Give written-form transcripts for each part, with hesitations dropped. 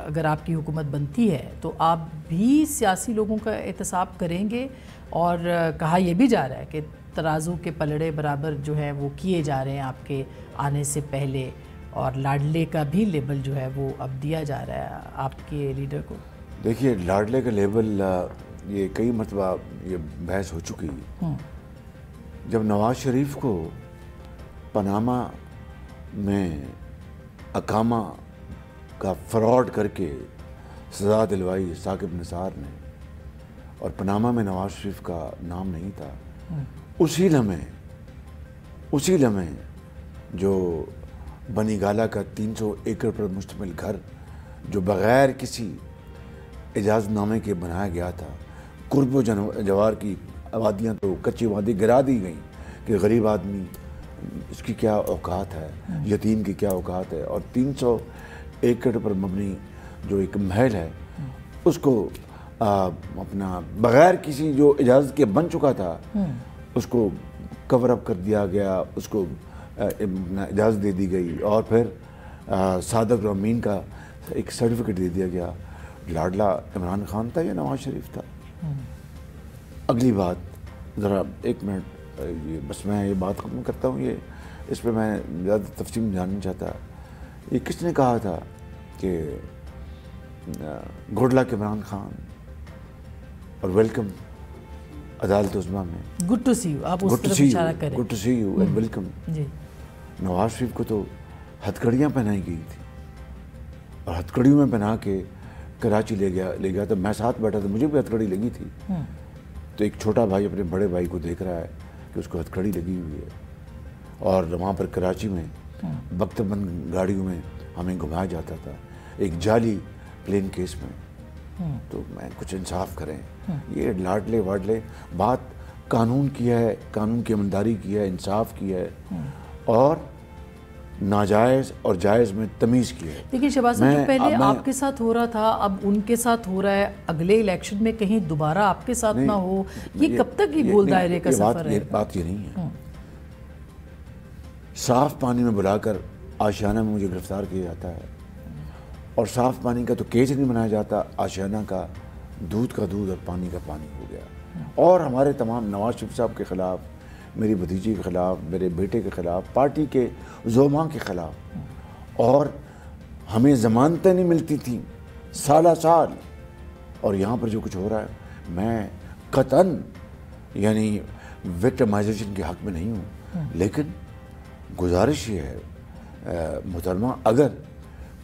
अगर आपकी हुकूमत बनती है तो आप भी सियासी लोगों का एहतसाब करेंगे? और कहा यह भी जा रहा है कि तराजू के पलड़े बराबर जो है वो किए जा रहे हैं आपके आने से पहले, और लाडले का भी लेबल जो है वो अब दिया जा रहा है आपके लीडर को। देखिए, लाडले का लेबल ये कई मरतबा ये बहस हो चुकी है। जब नवाज शरीफ को पनामा में अकामा का फ्रॉड करके सज़ा दिलवाई साकिब निसार ने, और पनामा में नवाज शरीफ का नाम नहीं था, उसी लम्हे जो बनी गाला का 300 एकड़ पर मुश्तमिल घर जो बग़ैर किसी इजाज़तनामे के बनाया गया था, कुर्ब जवार की आबादियाँ तो कच्ची वादी गिरा दी गई कि गरीब आदमी इसकी क्या औकात है, यतीम की क्या औकात है, और 300 एकड़ पर मबनी जो एक महल है उसको अपना बग़ैर किसी जो इजाज़त के बन चुका था उसको कवर अप कर दिया गया, उसको इजाज़त दे दी गई, और फिर सादक और अमीन का एक सर्टिफिकेट दे दिया गया। लाडला इमरान खान था या नवाज शरीफ था? अगली बात, ज़रा एक मिनट, ये बस मैं ये बात ख़त्म करता हूँ, ये इस पर मैं ज़्यादा तफसील में जानना चाहता। ये किसने कहा था कि गुड लक इमरान खान और वेलकम अदालत उज़्मा में, गुड टू सी यू, आप उस तरफ इशारा करें, good to see you and welcome. Nawaz Sharif को तो हथकड़ियाँ पहनाई गई थी, और हथकड़ियों में पहना के कराची ले गया। तो मैं साथ बैठा था, मुझे भी हथकड़ी लगी थी। तो एक छोटा भाई अपने बड़े भाई को देख रहा है कि उसको हथकड़ी लगी हुई है, और वहाँ पर कराची में बख्तबंद गाड़ियों में हमें घुमाया जाता था एक जाली प्लेन केस में। तो मैं कुछ इंसाफ करें, ये लाडले वाडले बात कानून की है, कानून की ईमानदारी की है, इंसाफ की है, और नाजायज़ और जायज़ में तमीज़ की है। देखिए शहबाज साहब, जो पहले आपके साथ हो रहा था अब उनके साथ हो रहा है, अगले इलेक्शन में कहीं दोबारा आपके साथ ना हो, ये कब तक ये गोल दायरे का सफर है? बात ये नहीं है। साफ पानी में बुलाकर आशियाना में मुझे गिरफ्तार किया जाता है, और साफ पानी का तो केस नहीं बनाया जाता, आशियाना का दूध का दूध और पानी का पानी हो गया। और हमारे तमाम नवाज शरीफ साहब के ख़िलाफ़, मेरी भतीजी के ख़िलाफ़, मेरे बेटे के ख़िलाफ़, पार्टी के ज़ोमा के ख़िलाफ़, और हमें ज़मानतें नहीं मिलती थी साल। और यहाँ पर जो कुछ हो रहा है, मैं कतन यानी विक्टिमाइजेशन के हक़ में नहीं हूँ, लेकिन गुजारिश ये है मोहतरमा, अगर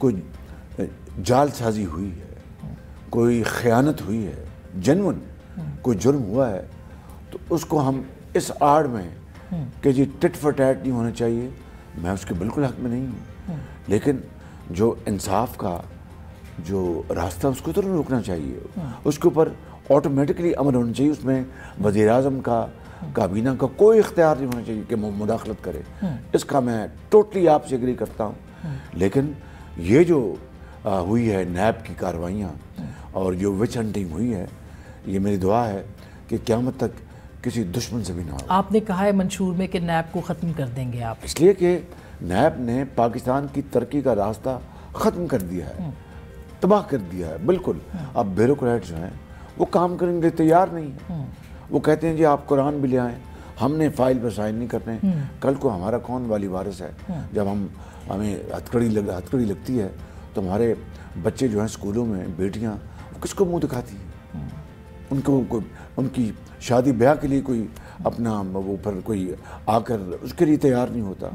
कोई जालसाजी हुई है, कोई ख़यानत हुई है, जेन्युइन कोई जुर्म हुआ है, तो उसको हम इस आड़ में कि जी टिट फॉर टैट नहीं होना चाहिए, मैं उसके बिल्कुल हक़ में नहीं हूँ, लेकिन जो इंसाफ का जो रास्ता उसको तो नहीं रोकना चाहिए, उसके ऊपर ऑटोमेटिकली अमल होना चाहिए, उसमें वज़ीर-ए-आज़म का, काबीना का कोई इख्तियार नहीं होना चाहिए कि मुदाखलत करे। इसका मैं टोटली आपसे एग्री करता हूँ। लेकिन ये जो हुई है नैब की कार्रवाइयाँ और जो विच हंटिंग हुई है, ये मेरी दुआ है कि क़यामत तक किसी दुश्मन से भी ना हो। आपने कहा है मंशूर में कि नैब को ख़त्म कर देंगे आप, इसलिए कि नैब ने पाकिस्तान की तरक्की का रास्ता ख़त्म कर दिया है, तबाह कर दिया है बिल्कुल। अब ब्यूरोक्रेट जो हैं वो काम करने के लिए तैयार नहीं है। वो कहते हैं जी आप कुरान भी ले आएँ, हमने फाइल पर साइन नहीं करने। कल को हमारा कौन वाली वारिस है? जब हमें हथकड़ी लगती है तो हमारे बच्चे जो हैं स्कूलों में, बेटियाँ, किसको मुँह दिखाती हैं? उनको उनकी शादी ब्याह के लिए कोई अपना वो पर कोई आकर उसके लिए तैयार नहीं होता।